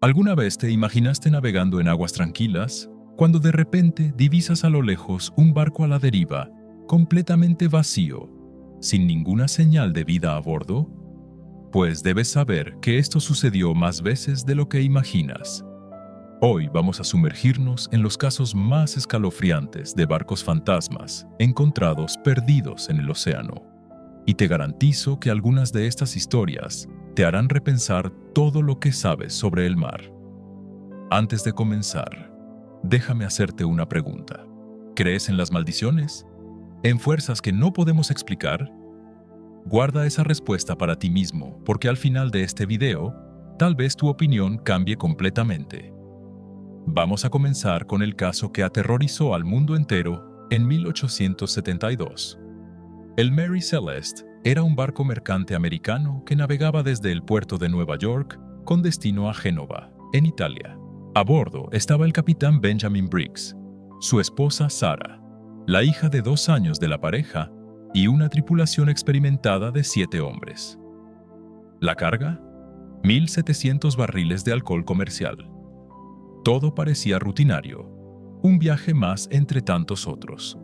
¿Alguna vez te imaginaste navegando en aguas tranquilas, cuando de repente divisas a lo lejos un barco a la deriva, completamente vacío, sin ninguna señal de vida a bordo? Pues debes saber que esto sucedió más veces de lo que imaginas. Hoy vamos a sumergirnos en los casos más escalofriantes de barcos fantasmas encontrados perdidos en el océano. Y te garantizo que algunas de estas historias te harán repensar todo lo que sabes sobre el mar. Antes de comenzar, déjame hacerte una pregunta. ¿Crees en las maldiciones? ¿En fuerzas que no podemos explicar? Guarda esa respuesta para ti mismo, porque al final de este video, tal vez tu opinión cambie completamente. Vamos a comenzar con el caso que aterrorizó al mundo entero en 1872. El Mary Celeste era un barco mercante americano que navegaba desde el puerto de Nueva York con destino a Génova, en Italia. A bordo estaba el capitán Benjamin Briggs, su esposa Sarah, la hija de 2 años de la pareja y una tripulación experimentada de 7 hombres. La carga: 1.700 barriles de alcohol comercial. Todo parecía rutinario, un viaje más entre tantos otros.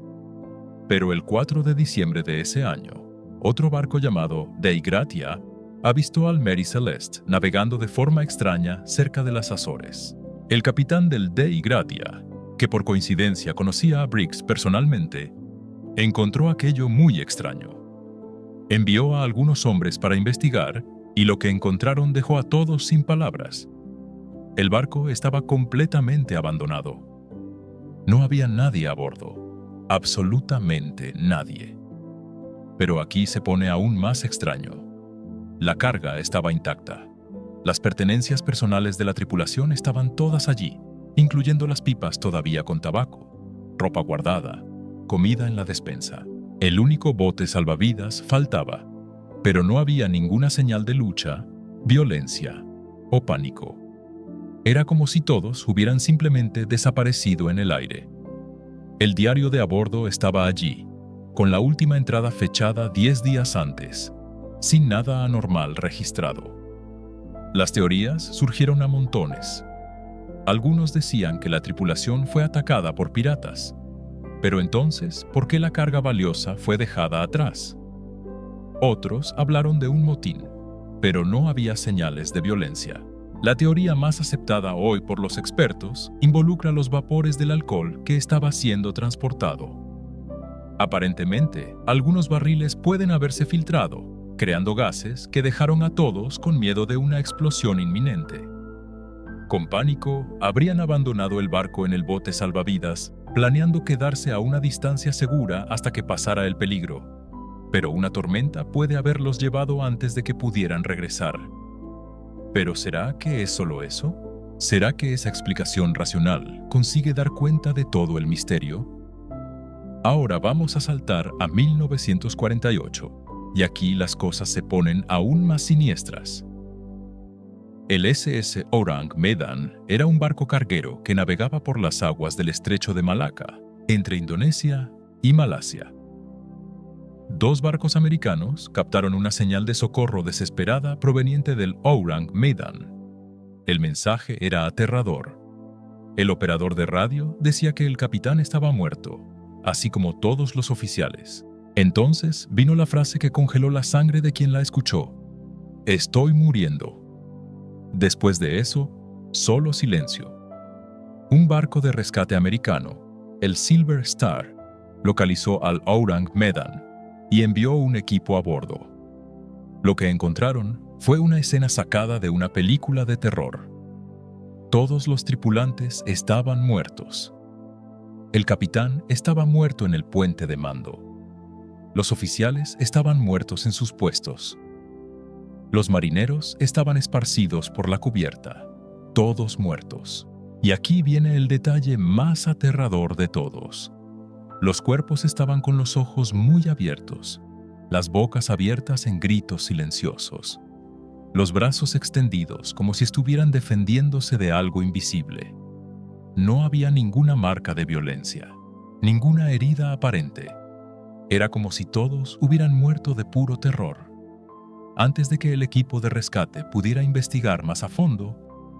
Pero el 4 de diciembre de ese año, otro barco llamado Dei Gratia avistó al Mary Celeste navegando de forma extraña cerca de las Azores. El capitán del Dei Gratia, que por coincidencia conocía a Briggs personalmente, encontró aquello muy extraño. Envió a algunos hombres para investigar y lo que encontraron dejó a todos sin palabras. El barco estaba completamente abandonado. No había nadie a bordo, absolutamente nadie. Pero aquí se pone aún más extraño. La carga estaba intacta. Las pertenencias personales de la tripulación estaban todas allí, incluyendo las pipas todavía con tabaco, ropa guardada, comida en la despensa. El único bote salvavidas faltaba, pero no había ninguna señal de lucha, violencia o pánico. Era como si todos hubieran simplemente desaparecido en el aire. El diario de a bordo estaba allí, con la última entrada fechada 10 días antes, sin nada anormal registrado. Las teorías surgieron a montones. Algunos decían que la tripulación fue atacada por piratas. Pero entonces, ¿por qué la carga valiosa fue dejada atrás? Otros hablaron de un motín, pero no había señales de violencia. La teoría más aceptada hoy por los expertos involucra los vapores del alcohol que estaba siendo transportado. Aparentemente, algunos barriles pueden haberse filtrado, creando gases que dejaron a todos con miedo de una explosión inminente. Con pánico, habrían abandonado el barco en el bote salvavidas, planeando quedarse a una distancia segura hasta que pasara el peligro. Pero una tormenta puede haberlos llevado antes de que pudieran regresar. ¿Pero será que es solo eso? ¿Será que esa explicación racional consigue dar cuenta de todo el misterio? Ahora vamos a saltar a 1948, y aquí las cosas se ponen aún más siniestras. El SS Orang Medan era un barco carguero que navegaba por las aguas del estrecho de Malaca, entre Indonesia y Malasia. 2 barcos americanos captaron una señal de socorro desesperada proveniente del Orang Medan. El mensaje era aterrador. El operador de radio decía que el capitán estaba muerto, así como todos los oficiales. Entonces vino la frase que congeló la sangre de quien la escuchó: «Estoy muriendo». Después de eso, solo silencio. Un barco de rescate americano, el Silver Star, localizó al Orang Medan y envió un equipo a bordo. Lo que encontraron fue una escena sacada de una película de terror. Todos los tripulantes estaban muertos. El capitán estaba muerto en el puente de mando. Los oficiales estaban muertos en sus puestos. Los marineros estaban esparcidos por la cubierta, todos muertos. Y aquí viene el detalle más aterrador de todos. Los cuerpos estaban con los ojos muy abiertos, las bocas abiertas en gritos silenciosos, los brazos extendidos como si estuvieran defendiéndose de algo invisible. No había ninguna marca de violencia, ninguna herida aparente. Era como si todos hubieran muerto de puro terror. Antes de que el equipo de rescate pudiera investigar más a fondo,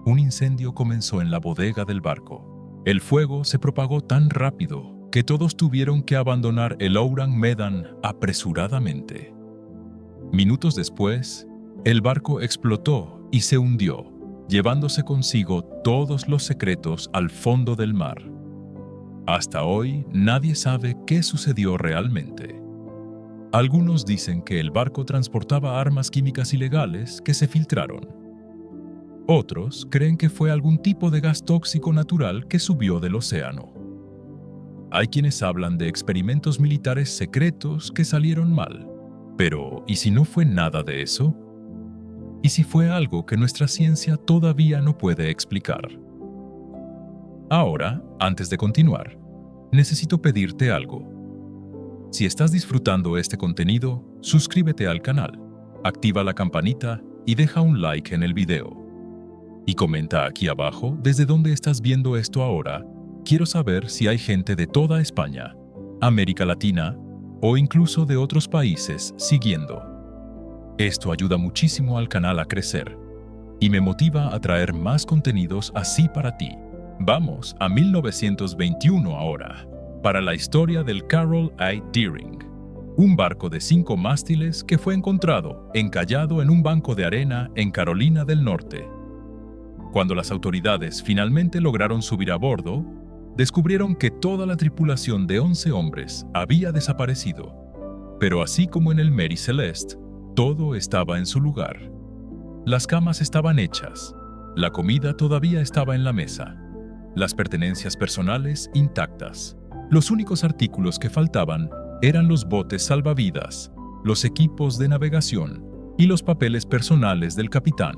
un incendio comenzó en la bodega del barco. El fuego se propagó tan rápido que todos tuvieron que abandonar el Ourang Medan apresuradamente. Minutos después, el barco explotó y se hundió, llevándose consigo todos los secretos al fondo del mar. Hasta hoy, nadie sabe qué sucedió realmente. Algunos dicen que el barco transportaba armas químicas ilegales que se filtraron. Otros creen que fue algún tipo de gas tóxico natural que subió del océano. Hay quienes hablan de experimentos militares secretos que salieron mal. Pero, ¿y si no fue nada de eso? ¿Y si fue algo que nuestra ciencia todavía no puede explicar? Ahora, antes de continuar, necesito pedirte algo. Si estás disfrutando este contenido, suscríbete al canal, activa la campanita y deja un like en el video. Y comenta aquí abajo desde dónde estás viendo esto ahora. Quiero saber si hay gente de toda España, América Latina o incluso de otros países siguiendo. Esto ayuda muchísimo al canal a crecer y me motiva a traer más contenidos así para ti. Vamos a 1921 ahora, para la historia del Carroll I. Deering, un barco de 5 mástiles que fue encontrado encallado en un banco de arena en Carolina del Norte. Cuando las autoridades finalmente lograron subir a bordo, descubrieron que toda la tripulación de 11 hombres había desaparecido. Pero así como en el Mary Celeste, todo estaba en su lugar. Las camas estaban hechas, la comida todavía estaba en la mesa, las pertenencias personales intactas. Los únicos artículos que faltaban eran los botes salvavidas, los equipos de navegación y los papeles personales del capitán.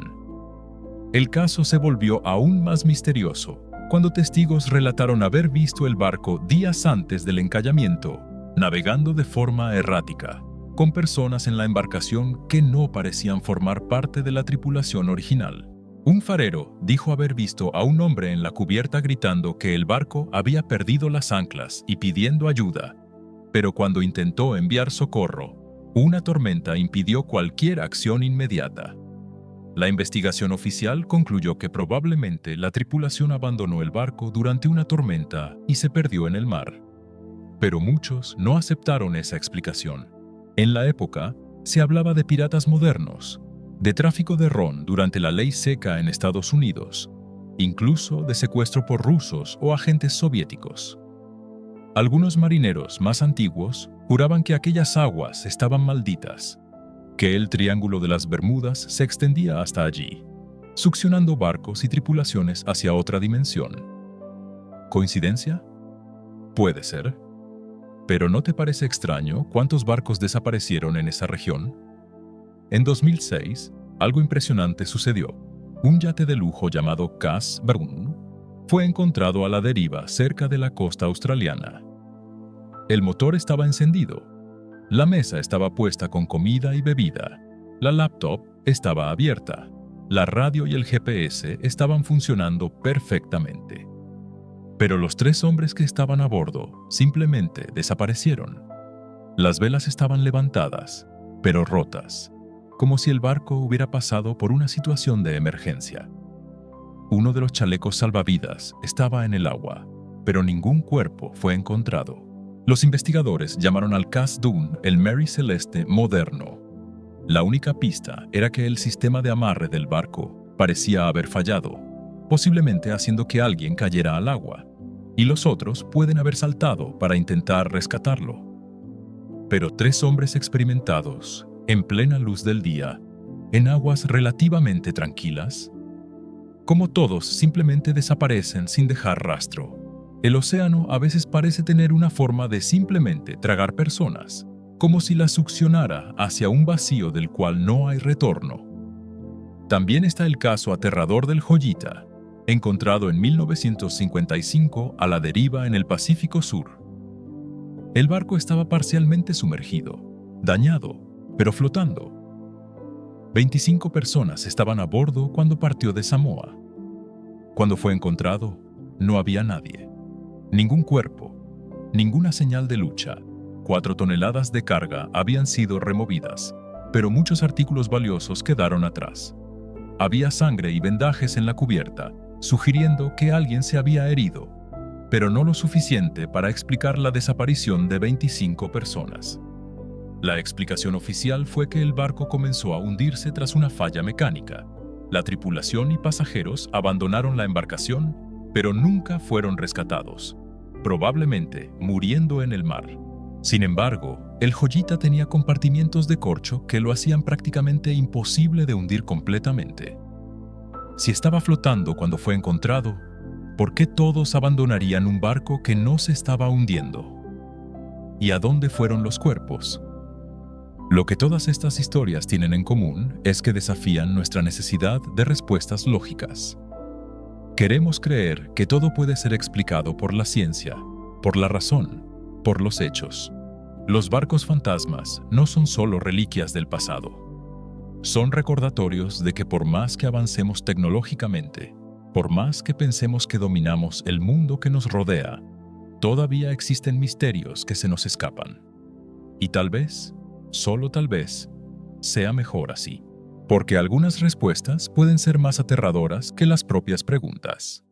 El caso se volvió aún más misterioso cuando testigos relataron haber visto el barco días antes del encallamiento, navegando de forma errática, con personas en la embarcación que no parecían formar parte de la tripulación original. Un farero dijo haber visto a un hombre en la cubierta gritando que el barco había perdido las anclas y pidiendo ayuda, pero cuando intentó enviar socorro, una tormenta impidió cualquier acción inmediata. La investigación oficial concluyó que probablemente la tripulación abandonó el barco durante una tormenta y se perdió en el mar. Pero muchos no aceptaron esa explicación. En la época, se hablaba de piratas modernos, de tráfico de ron durante la ley seca en Estados Unidos, incluso de secuestro por rusos o agentes soviéticos. Algunos marineros más antiguos juraban que aquellas aguas estaban malditas, que el Triángulo de las Bermudas se extendía hasta allí, succionando barcos y tripulaciones hacia otra dimensión. ¿Coincidencia? Puede ser. ¿Pero no te parece extraño cuántos barcos desaparecieron en esa región? En 2006, algo impresionante sucedió. Un yate de lujo llamado Cass Brun fue encontrado a la deriva cerca de la costa australiana. El motor estaba encendido. La mesa estaba puesta con comida y bebida. La laptop estaba abierta. La radio y el GPS estaban funcionando perfectamente. Pero los 3 hombres que estaban a bordo simplemente desaparecieron. Las velas estaban levantadas, pero rotas, como si el barco hubiera pasado por una situación de emergencia. Uno de los chalecos salvavidas estaba en el agua, pero ningún cuerpo fue encontrado. Los investigadores llamaron al Cass Dune el Mary Celeste moderno. La única pista era que el sistema de amarre del barco parecía haber fallado, posiblemente haciendo que alguien cayera al agua, y los otros pueden haber saltado para intentar rescatarlo. Pero 3 hombres experimentados, en plena luz del día, en aguas relativamente tranquilas, como todos simplemente desaparecen sin dejar rastro. El océano a veces parece tener una forma de simplemente tragar personas, como si las succionara hacia un vacío del cual no hay retorno. También está el caso aterrador del Joyita, encontrado en 1955 a la deriva en el Pacífico Sur. El barco estaba parcialmente sumergido, dañado, pero flotando. 25 personas estaban a bordo cuando partió de Samoa. Cuando fue encontrado, no había nadie. Ningún cuerpo, ninguna señal de lucha. 4 toneladas de carga habían sido removidas, pero muchos artículos valiosos quedaron atrás. Había sangre y vendajes en la cubierta, sugiriendo que alguien se había herido, pero no lo suficiente para explicar la desaparición de 25 personas. La explicación oficial fue que el barco comenzó a hundirse tras una falla mecánica. La tripulación y pasajeros abandonaron la embarcación, pero nunca fueron rescatados, probablemente muriendo en el mar. Sin embargo, el Joyita tenía compartimientos de corcho que lo hacían prácticamente imposible de hundir completamente. Si estaba flotando cuando fue encontrado, ¿por qué todos abandonarían un barco que no se estaba hundiendo? ¿Y a dónde fueron los cuerpos? Lo que todas estas historias tienen en común es que desafían nuestra necesidad de respuestas lógicas. Queremos creer que todo puede ser explicado por la ciencia, por la razón, por los hechos. Los barcos fantasmas no son solo reliquias del pasado. Son recordatorios de que por más que avancemos tecnológicamente, por más que pensemos que dominamos el mundo que nos rodea, todavía existen misterios que se nos escapan. Y tal vez, solo tal vez, sea mejor así, porque algunas respuestas pueden ser más aterradoras que las propias preguntas.